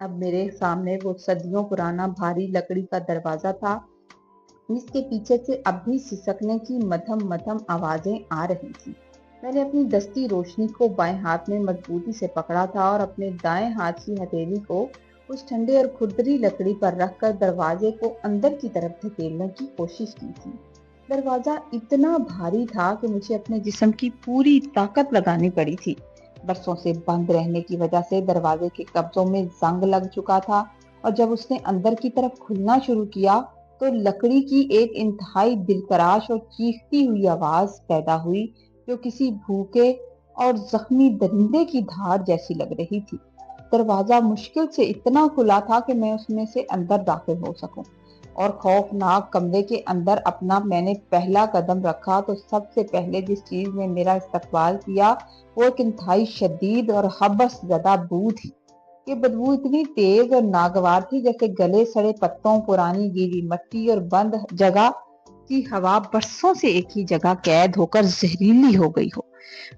اب میرے سامنے وہ صدیوں پرانا بھاری لکڑی کا دروازہ تھا، جس کے پیچھے سے اب بھی سسکنے کی مدھم مدھم آوازیں آ رہی تھی۔ میں نے اپنی دستی روشنی کو بائیں ہاتھ میں مضبوطی سے پکڑا تھا اور اپنے دائیں ہاتھ کی ہتھیلی کو اس ٹھنڈے اور کھردری لکڑی پر رکھ کر دروازے کو اندر کی طرف دھکیلنے کی کوشش کی تھی۔ دروازہ اتنا بھاری تھا کہ مجھے اپنے جسم کی پوری طاقت لگانی پڑی تھی۔ برسوں سے بند رہنے کی وجہ سے دروازے کے قبضوں میں زنگ لگ چکا تھا، اور جب اس نے اندر کی طرف کھلنا شروع کیا تو لکڑی کی ایک انتہائی دلکراش اور چیختی ہوئی آواز پیدا ہوئی، جو کسی بھوکے اور زخمی درندے کی دھاڑ جیسی لگ رہی تھی۔ دروازہ مشکل سے اتنا کھلا تھا کہ میں اس میں سے اندر داخل ہو سکوں، اور خوفناک کمرے کے اندر اپنا میں نے پہلا قدم رکھا تو سب سے پہلے جس چیز نے میرا استقبال کیا وہ ایک انتہائی شدید اور حبس زدہ بو تھی۔ یہ بدبو اتنی تیز اور ناگوار تھی جیسے گلے سڑے پتوں، پرانی گیلی مٹی اور بند جگہ کی ہوا برسوں سے ایک ہی جگہ قید ہو کر زہریلی ہو گئی ہو۔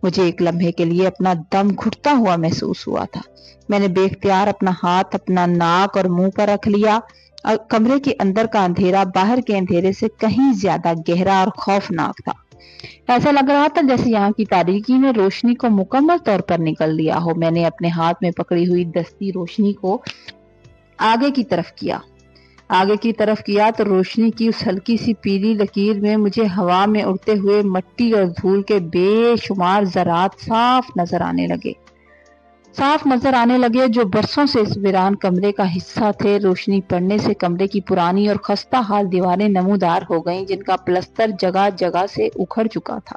مجھے ایک لمحے کے لیے اپنا دم گھٹتا ہوا محسوس ہوا تھا۔ میں نے بے اختیار اپنا ہاتھ اپنا ناک اور منہ پر رکھ لیا، اور کمرے کے اندر کا اندھیرا باہر کے اندھیرے سے کہیں زیادہ گہرا اور خوفناک تھا۔ ایسا لگ رہا تھا جیسے یہاں کی تاریکی نے روشنی کو مکمل طور پر نگل لیا ہو۔ میں نے اپنے ہاتھ میں پکڑی ہوئی دستی روشنی کو آگے کی طرف کیا تو روشنی کی اس ہلکی سی پیلی لکیر میں مجھے ہوا میں اڑتے ہوئے مٹی اور دھول کے بے شمار ذرات صاف نظر آنے لگے جو برسوں سے اس ویران کمرے کا حصہ تھے۔ روشنی پڑنے سے کمرے کی پرانی اور خستہ حال دیواریں نمودار ہو گئیں، جن کا پلستر جگہ جگہ سے اکھڑ چکا تھا،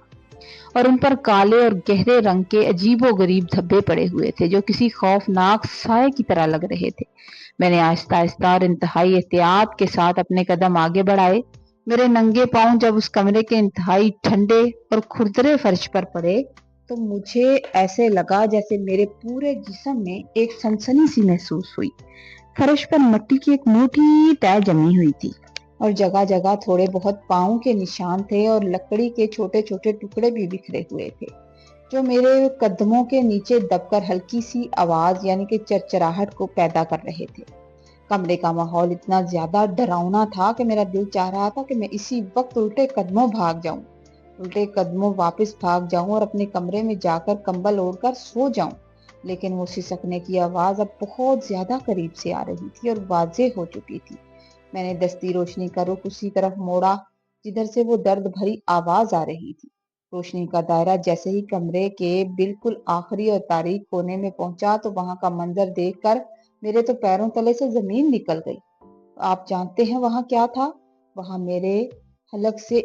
اور ان پر کالے اور گہرے رنگ کے عجیب و غریب دھبے پڑے ہوئے تھے جو کسی خوفناک سائے کی طرح لگ رہے تھے۔ میں نے آہستہ آہستہ اور انتہائی احتیاط کے ساتھ اپنے قدم آگے بڑھائے۔ میرے ننگے پاؤں جب اس کمرے کے انتہائی ٹھنڈے اور کھردرے فرش پر پڑے تو مجھے ایسے لگا جیسے میرے پورے جسم میں ایک سنسنی سی محسوس ہوئی۔ فرش پر مٹی کی ایک موٹی تہ جمی ہوئی تھی، اور جگہ جگہ تھوڑے بہت پاؤں کے نشان تھے، اور لکڑی کے چھوٹے چھوٹے ٹکڑے بھی بکھرے ہوئے تھے جو میرے قدموں کے نیچے دب کر ہلکی سی آواز یعنی کہ چرچراہٹ کو پیدا کر رہے تھے۔ کمرے کا ماحول اتنا زیادہ ڈراؤنا تھا کہ میرا دل چاہ رہا تھا کہ میں اسی وقت الٹے قدموں واپس بھاگ جاؤں اور اپنے کمرے میں جا کر کمبل اوڑھ کر سو جاؤں، لیکن وہ سسکنے کی آواز اب بہت زیادہ قریب سے آ رہی تھی اور واضح ہو چکی تھی۔ میں نے دستی روشنی کا رخ اسی طرف موڑا جدھر سے وہ درد بھری آواز آ رہی تھی۔ روشنی کا دائرہ جیسے ہی کمرے کے بالکل آخری اور تاریک کونے میں پہنچا تو وہاں کا منظر دیکھ کر میرے تو پیروں تلے سے زمین نکل گئی۔ آپ جانتے ہیں وہاں کیا تھا؟ وہاں میرے حلق سے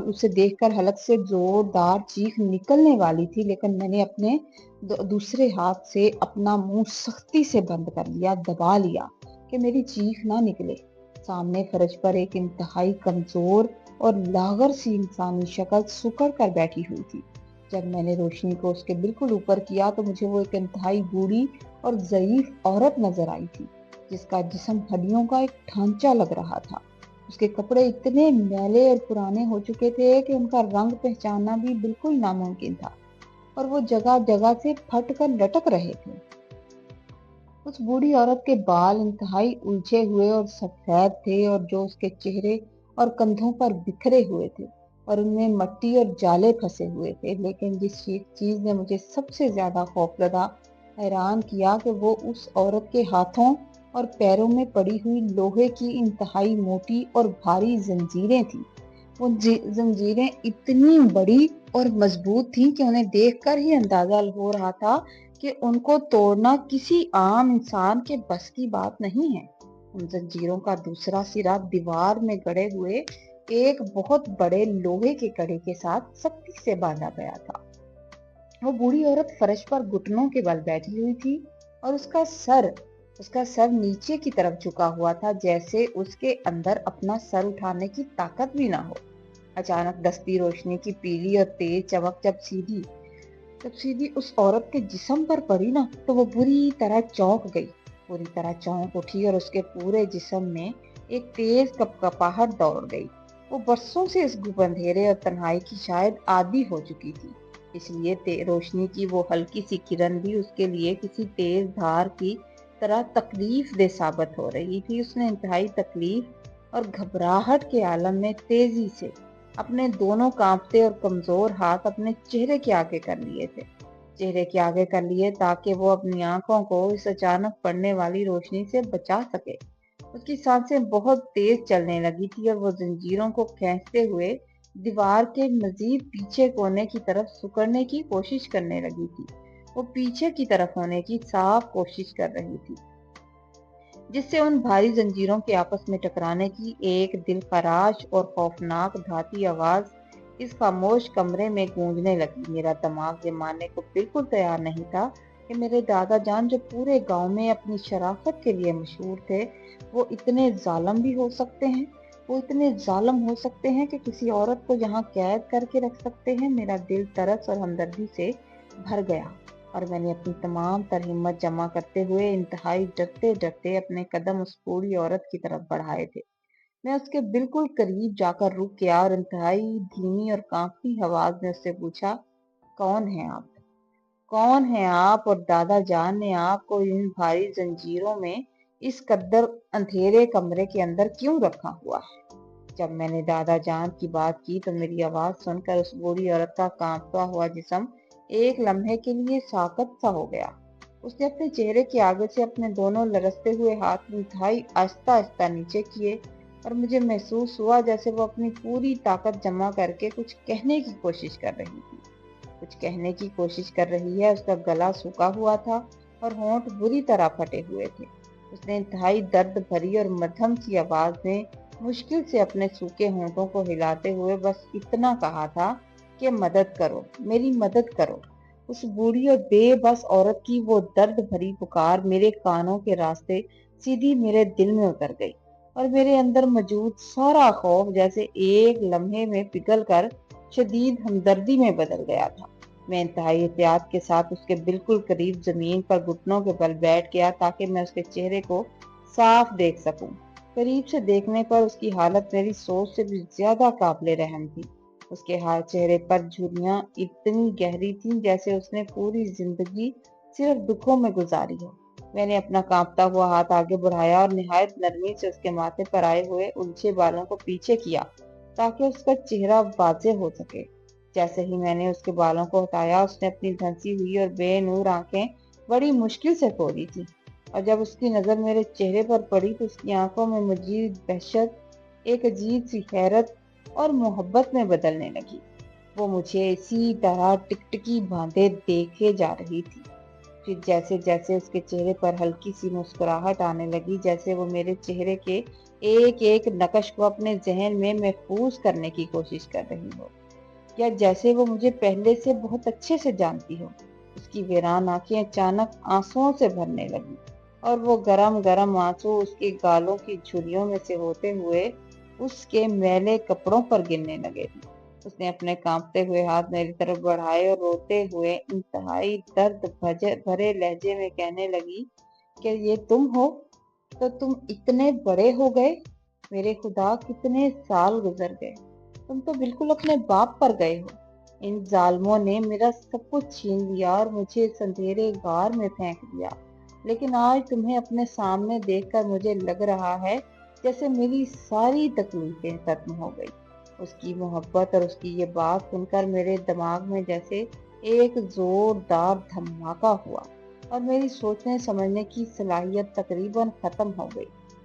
اسے دیکھ کر حلق سے زوردار چیخ نکلنے والی تھی، لیکن میں نے اپنے دوسرے ہاتھ سے اپنا منہ سختی سے بند کر لیا، دبا لیا کہ میری چیخ نہ نکلے۔ سامنے فرش پر ایک انتہائی کمزور اور لاغر سی انسانی شکل سکڑ کر بیٹھی ہوئی تھی۔ جب میں نے روشنی کو اس کے بالکل اوپر کیا تو مجھے وہ ایک انتہائی بوڑھی اور ضعیف عورت نظر آئی تھی، جس کا جسم ہڈیوں کا ایک ڈھانچہ لگ رہا تھا۔ اس کے کپڑے اتنے میلے اور پرانے ہو چکے تھے کہ ان کا رنگ پہچاننا بھی بالکل ناممکن تھا، اور وہ جگہ جگہ سے پھٹ کر لٹک رہے تھے۔ اس بوڑھی عورت کے بال انتہائی الجھے ہوئے اور سفید تھے، اور جو اس کے چہرے اور کندھوں پر بکھرے ہوئے تھے اور ان میں مٹی اور جالے پھنسے ہوئے تھے۔ لیکن جس چیز نے مجھے سب سے زیادہ خوفزدہ حیران کیا کہ وہ اس عورت کے ہاتھوں اور پیروں میں پڑی ہوئی لوہے کی انتہائی موٹی اور بھاری زنجیریں تھیں۔ وہ زنجیریں اتنی بڑی اور مضبوط تھیں کہ انہیں دیکھ کر ہی اندازہ ہو رہا تھا کہ ان کو توڑنا کسی عام انسان کے بس کی بات نہیں ہے۔ ان زنجیروں کا دوسرا سرا دیوار میں گڑے ہوئے ایک بہت بڑے لوہے کے کڑے کے ساتھ سختی سے باندھا گیا تھا۔ وہ بوڑھی عورت فرش پر گھٹنوں کے بل بیٹھی ہوئی تھی، اور اس کا سر نیچے کی طرف جھکا ہوا تھا، جیسے اس کے اندر اپنا سر اٹھانے کی طاقت بھی نہ ہو۔ اچانک دستی روشنی کی پیلی اور تیز چمک جب سیدھی اس عورت کے جسم پر پڑی نا تو وہ بری طرح چونک اٹھی اور اس کے پورے جسم میں ایک تیز کپکپاہٹ دوڑ گئی۔ وہ برسوں سے اس گھپ اندھیرے اور تنہائی کی شاید عادی ہو چکی تھی، اس لیے روشنی کی وہ ہلکی سی کرن بھی اس کے لیے کسی تیز دھار کی طرح تکلیف دہ ثابت ہو رہی تھی۔ اس نے انتہائی تکلیف اور گھبراہٹ کے عالم میں تیزی سے اپنے دونوں کانپتے اور کمزور ہاتھ اپنے چہرے کے آگے کر لیے تھے، تاکہ وہ اپنی آنکھوں کو اس اچانک پڑنے والی روشنی سے بچا سکے۔ اس کی سانسیں بہت تیز چلنے لگی تھی اور وہ زنجیروں کو کھینچتے ہوئے دیوار کے مزید پیچھے کونے کی طرف سکڑنے کی کوشش کرنے لگی تھی۔ وہ پیچھے کی طرف ہونے کی صاف کوشش کر رہی تھی، جس سے ان بھاری زنجیروں کے آپس میں ٹکرانے کی ایک دل خراش اور خوفناک دھاتی آواز اس خاموش کمرے میں گونجنے لگی۔ میرا دماغ یہ ماننے کو بالکل تیار نہیں تھا کہ میرے دادا جان، جو پورے گاؤں میں اپنی شرافت کے لیے مشہور تھے، وہ اتنے ظالم بھی ہو سکتے ہیں۔ وہ اتنے ظالم ہو سکتے ہیں کہ کسی عورت کو یہاں قید کر کے رکھ سکتے ہیں۔ میرا دل ترس اور ہمدردی سے بھر گیا اور میں نے اپنی تمام تر ہمت جمع کرتے ہوئے انتہائی ڈرتے ڈرتے اپنے قدم اس بوڑھی عورت کی طرف بڑھائے تھے۔ میں اس کے بالکل قریب جا کر رک گیا اور انتہائی دھیمی اور کانپتی آواز میں اس سے پوچھا، کون ہیں آپ؟ کون ہیں آپ؟ اور دادا جان نے آپ کو ان بھاری زنجیروں میں اس قدر اندھیرے کمرے کے اندر کیوں رکھا ہوا ہے؟ جب میں نے دادا جان کی بات کی تو میری آواز سن کر اس بوڑھی عورت کا کانپتا ہوا جسم ایک لمحے کے لیے ساکت سا ہو گیا۔ اس نے اپنے چہرے کے آگے سے اپنے دونوں لرزتے ہوئے ہاتھ انتہائی آہستہ آہستہ نیچے کیے اور مجھے محسوس ہوا جیسے وہ اپنی پوری طاقت جمع کر کے کچھ کہنے کی کوشش کر رہی تھی۔ کچھ کہنے کی کوشش کر رہی ہے۔ اس کا گلا سوکھا ہوا تھا اور ہونٹ بری طرح پھٹے ہوئے تھے۔ اس نے انتہائی درد بھری اور مدھم سی آواز میں مشکل سے اپنے سوکھے ہونٹوں کو ہلاتے ہوئے بس اتنا کہا تھا کہ مدد کرو، میری مدد کرو۔ اس بوڑھی اور بے بس عورت کی وہ درد بھری پکار میرے کانوں کے راستے سیدھی میرے دل میں اتر گئی اور میرے اندر موجود سارا خوف جیسے ایک لمحے میں پگھل کر شدید ہمدردی میں بدل گیا تھا۔ میں انتہائی احتیاط کے ساتھ اس کے بالکل قریب زمین پر گھٹنوں کے بل بیٹھ گیا تاکہ میں اس کے چہرے کو صاف دیکھ سکوں۔ قریب سے دیکھنے پر اس کی حالت میری سوچ سے بھی زیادہ قابل رحم تھی۔ اس کے چہرے پر جھریاں اتنی گہری تھیں جیسے اس نے پوری زندگی صرف دکھوں میں گزاری ہو۔ میں نے اپنا کانپتا ہوا ہاتھ آگے بڑھایا اور نہایت نرمی سے اس کے ماتھے پر آئے ہوئے الجھے بالوں کو پیچھے کیا تاکہ اس کا چہرہ واضح ہو سکے۔ جیسے ہی میں نے اس کے بالوں کو ہٹایا، اس نے اپنی دھنسی ہوئی اور بے نور آنکھیں بڑی مشکل سے کھولی تھی اور جب اس کی نظر میرے چہرے پر پڑی تو اس کی آنکھوں میں مزید وحشت، ایک عجیب سی حیرت اور محبت میں بدلنے لگی۔ وہ مجھے اسی طرح ٹکٹکی باندھے دیکھے جا رہی تھی۔ پھر جیسے جیسے اس کے چہرے پر ہلکی سی مسکراہٹ آنے لگی، جیسے وہ میرے چہرے کے ایک ایک نقش کو اپنے ذہن میں محفوظ کرنے کی کوشش کر رہی ہو، یا جیسے وہ مجھے پہلے سے بہت اچھے سے جانتی ہو۔ اس کی ویران آنکھیں اچانک آنسوؤں سے بھرنے لگی اور وہ گرم گرم آنسو اس کے گالوں کی جھریوں میں سے ہوتے ہوئے اس کے میلے کپڑوں پر گرنے لگے تھے۔ اس نے اپنے کانپتے ہوئے ہاتھ میری طرف بڑھائے اور روتے ہوئے انتہائی درد بھرے لہجے میں کہنے لگی کہ یہ تم ہو؟ تو تم اتنے بڑے ہو گئے؟ میرے خدا، کتنے سال گزر گئے! تم تو بالکل اپنے باپ پر گئے ہو۔ ان ظالموں نے میرا سب کچھ چھین لیا اور مجھے اس اندھیرے غار میں پھینک دیا، لیکن آج تمہیں اپنے سامنے دیکھ کر مجھے لگ رہا ہے جیسے میری ساری تکلیفیں ختم ہو گئی۔ اس کی محبت اور اس کی یہ بات سن کر میرے دماغ میں جیسے ایک زوردار دھماکہ ہوا اور میری سوچنے سمجھنے کی صلاحیت تقریباً ختم ہو گئی۔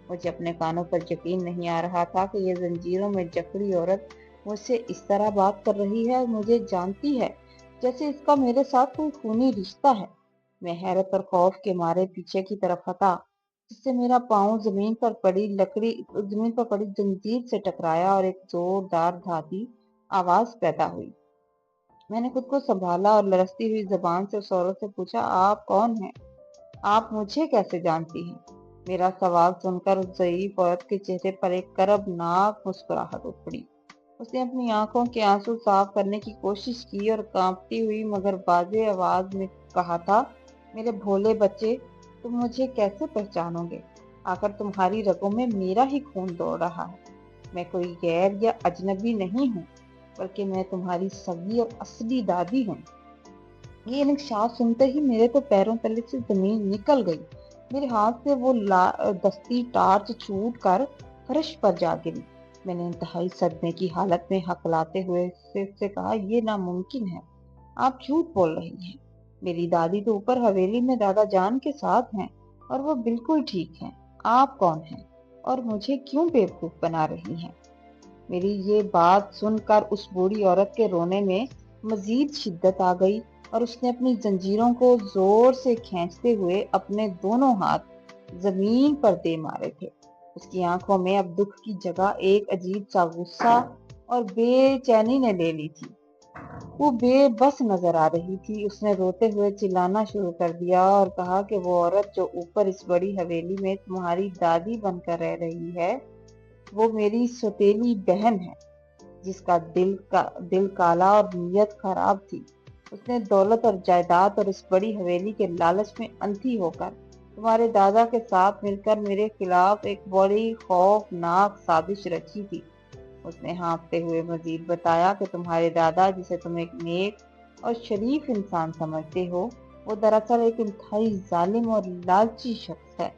مجھے اپنے کانوں پر یقین نہیں آ رہا تھا کہ یہ زنجیروں میں جکڑی عورت مجھ سے اس طرح بات کر رہی ہے اور مجھے جانتی ہے جیسے اس کا میرے ساتھ کوئی خونی رشتہ ہے۔ میں حیرت اور خوف کے مارے پیچھے کی طرف ہٹا، جس سے میرا پاؤں زمین پر پڑی زنجیر سے ٹکرایا اور ایک زوردار دھاتی آواز پیدا ہوئی۔ میں نے خود کو سنبھالا اور لرزتی ہوئی زبان سے اس عورت سے پوچھا، آپ کون ہیں؟ آپ مجھے کیسے جانتی ہیں؟ میرا سوال سن کر اس ضعیف عورت کے چہرے پر ایک کربناک مسکراہٹ اٹھ پڑی۔ اس نے اپنی آنکھوں کے آنسو صاف کرنے کی کوشش کی اور کانپتی ہوئی مگر واضح آواز میں کہا تھا، میرے بھولے بچے، تم مجھے کیسے پہچانو گے؟ آخر تمہاری رگوں میں میرا ہی خون دوڑ رہا ہے۔ میں کوئی غیر یا اجنبی نہیں ہوں، بلکہ میں تمہاری سگی اور اصلی دادی ہوں۔ یہ انکشاف سنتے ہی میرے تو پیروں تلے سے زمین نکل گئی۔ میرے ہاتھ سے وہ دستی ٹارچ چھوٹ کر فرش پر جا گری۔ میں نے انتہائی صدمے کی حالت میں ہکلاتے ہوئے اس سے کہا، یہ ناممکن ہے، آپ جھوٹ بول رہی ہیں۔ میری دادی تو اوپر حویلی میں دادا جان کے ساتھ ہیں اور وہ بالکل ٹھیک ہیں۔ آپ کون ہیں اور مجھے کیوں بیوقوف بنا رہی ہیں؟ میری یہ بات سن کر اس بوڑھی عورت کے رونے میں مزید شدت آ گئی اور اس نے اپنی زنجیروں کو زور سے کھینچتے ہوئے اپنے دونوں ہاتھ زمین پر دے مارے تھے۔ اس کی آنکھوں میں اب دکھ کی جگہ ایک عجیب سا غصہ اور بے چینی نے لے لی تھی۔ وہ بے بس نظر آ رہی تھی۔ اس نے روتے ہوئے چلانا شروع کر دیا اور کہا کہ وہ عورت جو اوپر اس بڑی حویلی میں تمہاری دادی بن کر رہ رہی ہے، وہ میری سوتیلی بہن ہے، جس کا دل کالا اور نیت خراب تھی۔ اس نے دولت اور جائیداد اور اس بڑی حویلی کے لالچ میں اندھی ہو کر تمہارے دادا کے ساتھ مل کر میرے خلاف ایک بڑی خوفناک سازش رچی تھی۔ اس نے ہانپتے ہوئے مزید بتایا کہ تمہارے دادا، جسے تم ایک نیک اور شریف انسان سمجھتے ہو، وہ دراصل ایک انتہائی ظالم اور لالچی شخص ہے۔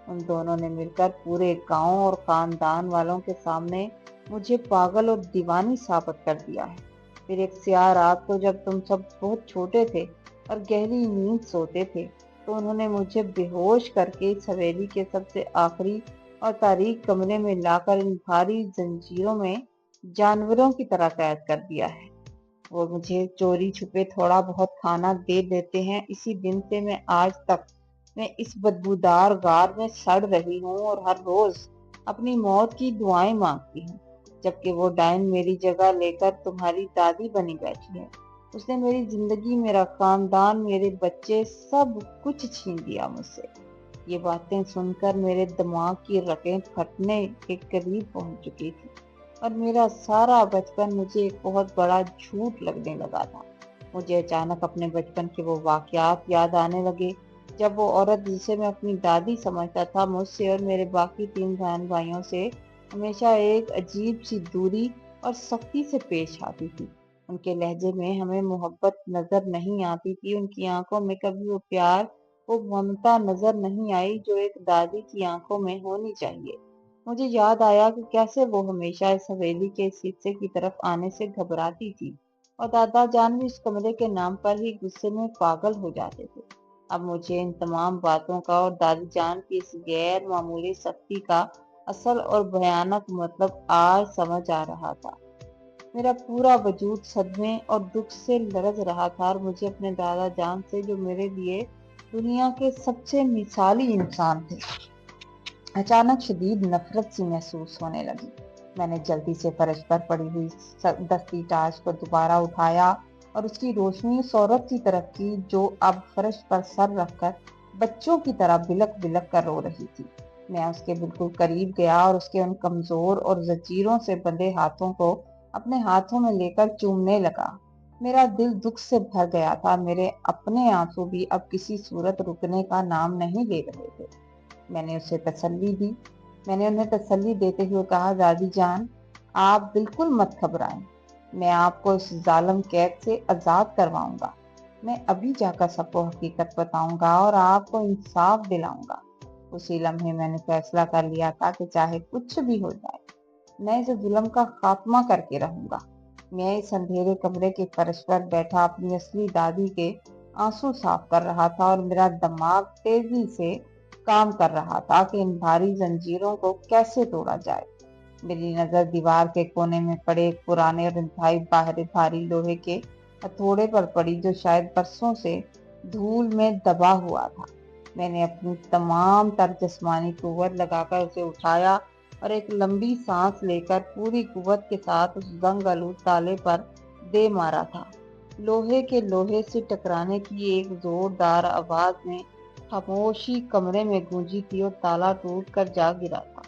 ان دونوں نے مل کر پورے گاؤں اور خاندان والوں کے سامنے مجھے پاگل اور دیوانی ثابت کر دیا ہے۔ پھر ایک سیاہ رات کو جب تم سب بہت چھوٹے تھے اور گہری نیند سوتے تھے، تو انہوں نے مجھے بے ہوش کر کے اس حویلی کے سب سے آخری اور تاریک کمرے میں لا کر ان بھاری زنجیروں میں جانوروں کی طرح قید کر دیا ہے۔ وہ مجھے چوری چھپے تھوڑا بہت کھانا دے دیتے ہیں۔ اسی دن سے میں آج تک میں اس بدبودار غار میں سڑ رہی ہوں اور ہر روز اپنی موت کی دعائیں مانگتی ہوں، جبکہ وہ ڈائن میری جگہ لے کر تمہاری دادی بنی بیٹھی ہے۔ اس نے میری زندگی، میرا خاندان، میرے بچے، سب کچھ چھین لیا مجھ سے۔ یہ باتیں سن کر میرے دماغ کی رگیں پھٹنے کے قریب پہنچ چکی تھی اور میرا سارا بچپن مجھے ایک بہت بڑا جھوٹ لگنے لگا تھا۔ مجھے اچانک اپنے بچپن کے وہ واقعات یاد آنے لگے جب وہ عورت، جسے میں اپنی دادی سمجھتا تھا، مجھ سے اور میرے باقی 3 بہن بھائیوں سے ہمیشہ ایک عجیب سی دوری اور سختی سے پیش آتی تھی۔ ان کے لہجے میں ہمیں محبت نظر نہیں آتی تھی، ان کی آنکھوں میں کبھی وہ پیار، وہ ممتا نظر نہیں آئی جو ایک دادی کی آنکھوں میں ہونی چاہیے۔ مجھے یاد آیا کہ کیسے وہ ہمیشہ اس حویلی کے اس حصے کی طرف آنے سے گھبراتی تھی اور دادا جان بھی اس کمرے کے نام پر ہی غصے میں پاگل ہو جاتے تھے۔ اب مجھے ان تمام باتوں کا اور دادی جان کی اس غیر معمولی سختی کا اصل اور بھیانک مطلب آج سمجھ آ رہا تھا۔ میرا پورا وجود صدمے اور دکھ سے لرز رہا تھا اور مجھے اپنے دادا جان سے، جو میرے لیے دنیا کے سب سے مثالی انسان تھے، اچانک شدید نفرت سی محسوس ہونے لگی۔ میں نے جلدی سے فرش پر پڑی ہوئی دستی ٹارچ کو دوبارہ اٹھایا اور اس کی روشنی اس عورت کی طرف کی جو اب فرش پر سر رکھ کر بچوں کی طرح بلک بلک کر رو رہی تھی۔ میں اس کے بالکل قریب گیا اور اس کے ان کمزور اور زنجیروں سے بندھے ہاتھوں کو اپنے ہاتھوں میں لے کر چومنے لگا۔ میرا دل دکھ سے بھر گیا تھا۔ میرے اپنے آنسو بھی اب کسی صورت رکنے کا نام نہیں لے رہے تھے۔ میں نے اسے تسلی دی۔ میں نے انہیں تسلی دیتے ہوئے کہا، دادی جان، آپ بالکل مت گھبرائیں، میں آپ کو اس ظالم قید سے آزاد کرواؤں گا۔ میں ابھی جا کر سب کو حقیقت بتاؤں گا اور آپ کو انصاف دلاؤں گا۔ اسی لمحے میں نے فیصلہ کر لیا تھا کہ چاہے کچھ بھی ہو جائے، میں اس ظلم کا خاتمہ کر کے رہوں گا۔ میں اس اندھیرے کمرے کے فرش پر بیٹھا اپنی اصلی دادی کے آنسو صاف کر رہا تھا اور میرا دماغ تیزی سے کام کر رہا تھا کہ ان بھاری زنجیروں کو کیسے توڑا جائے۔ میری نظر دیوار کے کونے میں پڑے ایک پرانے اور انتہائی بھاری لوہے کے ہتھوڑے پر پڑی، جو شاید برسوں سے دھول میں دبا ہوا تھا۔ میں نے اپنی تمام تر جسمانی قوت لگا کر اسے اٹھایا اور ایک لمبی سانس لے کر پوری قوت کے ساتھ اس زنگ آلود تالے پر دے مارا تھا۔ لوہے کے لوہے سے ٹکرانے کی ایک زوردار آواز میں خاموشی کمرے میں گونجی تھی اور تالا ٹوٹ کر جا گرا تھا۔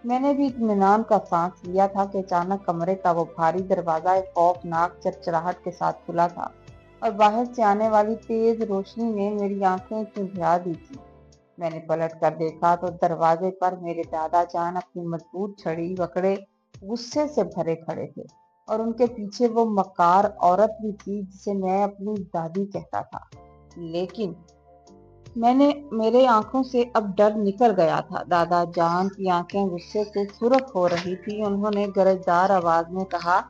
میں نے بھی اطمینان کا سانس لیا تھا کہ اچانک کمرے کا وہ بھاری دروازہ ایک خوفناک چرچراہٹ کے ساتھ کھلا تھا اور باہر سے آنے والی تیز روشنی نے میری آنکھیں چندھیا دی تھی۔ میں نے پلٹ کر دیکھا تو دروازے پر میرے دادا جان اپنی مضبوط چھڑی پکڑے غصے سے بھرے کھڑے تھے اور ان کے پیچھے وہ مکار عورت بھی تھی جسے میں اپنی دادی کہتا تھا۔ لیکن میرے آنکھوں سے اب ڈر نکل گیا تھا۔ دادا جان کی آنکھیں غصے سے سرخ ہو رہی تھی۔ انہوں نے گرجدار آواز میں کہا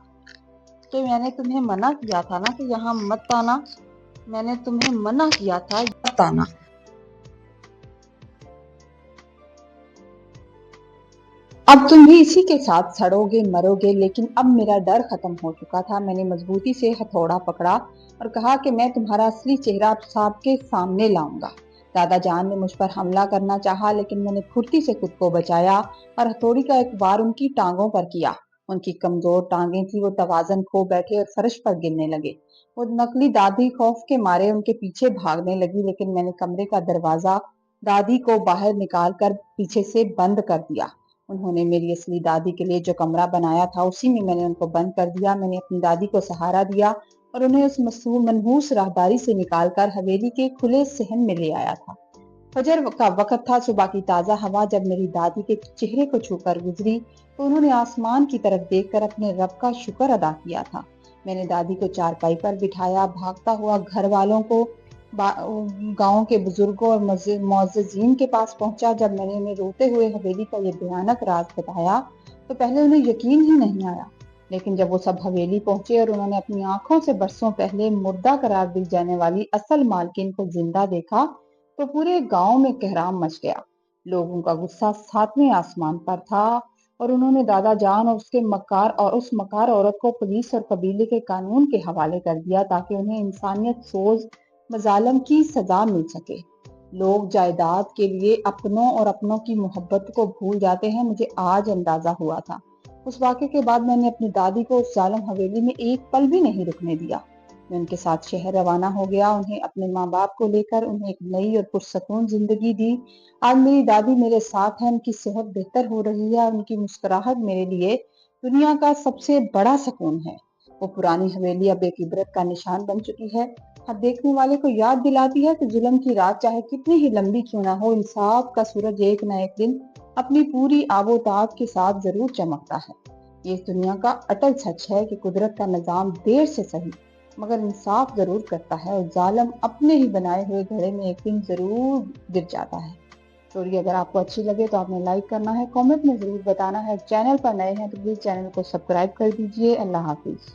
کہ میں نے تمہیں منع کیا تھا نا کہ یہاں مت آنا۔ میں نے تمہیں منع کیا تھا مت آنا۔ اب تم بھی اسی کے ساتھ سڑو گے مرو گے، لیکن اب میرا ڈر ختم ہو چکا تھا۔ میں نے مضبوطی سے ہتھوڑا پکڑا اور کہا کہ میں تمہارا اصلی چہرہ اب سب کے سامنے لاؤں گا۔ دادا جان نے مجھ پر حملہ کرنا چاہا، لیکن میں نے پھرتی سے خود کو بچایا اور ہتھوڑی کا ایک وار ان کی ٹانگوں پر کیا۔ ان کی کمزور ٹانگیں تھیں، وہ توازن کھو بیٹھے اور فرش پر گرنے لگے۔ وہ نقلی دادی خوف کے مارے ان کے پیچھے بھاگنے لگی، لیکن میں نے کمرے کا دروازہ دادی کو باہر نکال کر پیچھے سے بند کر دیا۔ انہوں نے میری اصلی دادی کے لیے جو کمرہ بنایا تھا اسی میں نے ان کو بند کر دیا۔ میں نے اپنی دادی کو سہارا دیا اور انہیں اس منحوس راہداری سے نکال کر حویلی کے کھلے صحن میں لے آیا تھا۔ فجر کا وقت تھا۔ صبح کی تازہ ہوا جب میری دادی کے چہرے کو چھو کر گزری تو انہوں نے آسمان کی طرف دیکھ کر اپنے رب کا شکر ادا کیا تھا۔ میں نے دادی کو چارپائی پر بٹھایا، بھاگتا ہوا گھر والوں کو گاؤں کے بزرگوں اور معززین کے پاس پہنچا۔ جب میں نے انہیں روتے ہوئے حویلی کا یہ بھیانک راز بتایا تو پہلے انہیں یقین ہی نہیں آیا، لیکن جب وہ سب حویلی پہنچے اور انہوں نے اپنی آنکھوں سے برسوں پہلے مردہ قرار دی جانے والی اصل مالکن کو زندہ دیکھا تو پورے گاؤں میں کہرام مچ گیا۔ لوگوں کا غصہ ساتویں آسمان پر تھا اور انہوں نے دادا جان اور اس مکار عورت کو پولیس اور قبیلے کے قانون کے حوالے کر دیا تاکہ انہیں انسانیت سوز مظالم کی سزا مل سکے۔ لوگ جائیداد کے لیے اپنوں اور اپنوں کی محبت کو بھول جاتے ہیں، مجھے آج اندازہ ہوا تھا۔ اس واقعے کے بعد میں نے اپنی دادی کو اس ظالم حویلی میں ایک پل بھی نہیں رکنے دیا۔ میں ان کے ساتھ شہر روانہ ہو گیا، انہیں اپنے ماں باپ کو لے کر انہیں ایک نئی اور پرسکون زندگی دی۔ آج میری دادی میرے ساتھ ہے، ان کی صحت بہتر ہو رہی ہے، ان کی مسکراہٹ میرے لیے دنیا کا سب سے بڑا سکون ہے۔ وہ پرانی حویلی اب ایک عبرت کا نشان بن چکی ہے، ہر دیکھنے والے کو یاد دلاتی ہے کہ ظلم کی رات چاہے کتنی ہی لمبی کیوں نہ ہو، انصاف کا سورج ایک نہ ایک دن اپنی پوری آب و تاب کے ساتھ ضرور چمکتا ہے۔ یہ اس دنیا کا اٹل سچ ہے کہ قدرت کا نظام دیر سے صحیح مگر انصاف ضرور کرتا ہے اور ظالم اپنے ہی بنائے ہوئے گھڑے میں ایک دن ضرور گر جاتا ہے۔ اسٹوری اگر آپ کو اچھی لگے تو آپ نے لائک کرنا ہے، کامنٹ میں ضرور بتانا ہے، چینل پر نئے ہیں تو پلیز چینل کو سبسکرائب کر دیجیے۔ اللہ حافظ۔